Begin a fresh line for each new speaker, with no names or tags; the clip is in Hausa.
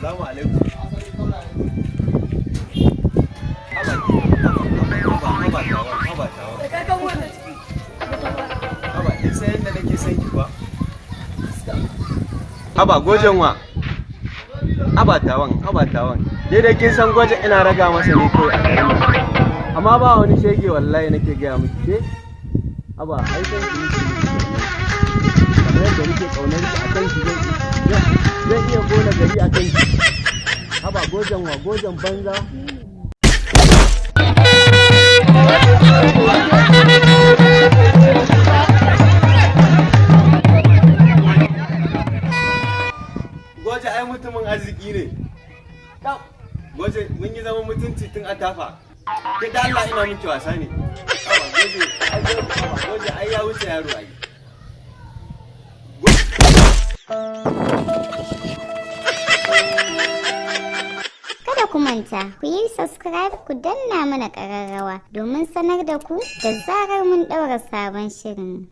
Salamu alaikum. Haba, kin san yadda nake son ki ba? Haba gojen wa? Haba tawan. Daidai kin san gojen ina raga masa ne kawai a garin nan. Amma ba wani shege wallahi nake gaya miki ke. Haba, ai san ki nake kamar yadda nake kaunar ki akan ki zan iya gona gari akan ki. Haba gojen wa, gojen banza. Goje ai mutumin arziki ne. Goje mun yi zama mutunci tun a tafa. Ke da Allah ina miki wasa ne. Goje ai ya wuce yaro ai.
Kada ku manta, ku yi subscribe ku danna mana ƙararrawa domin sanar da ku da zarar mun ɗaura sabon shirin.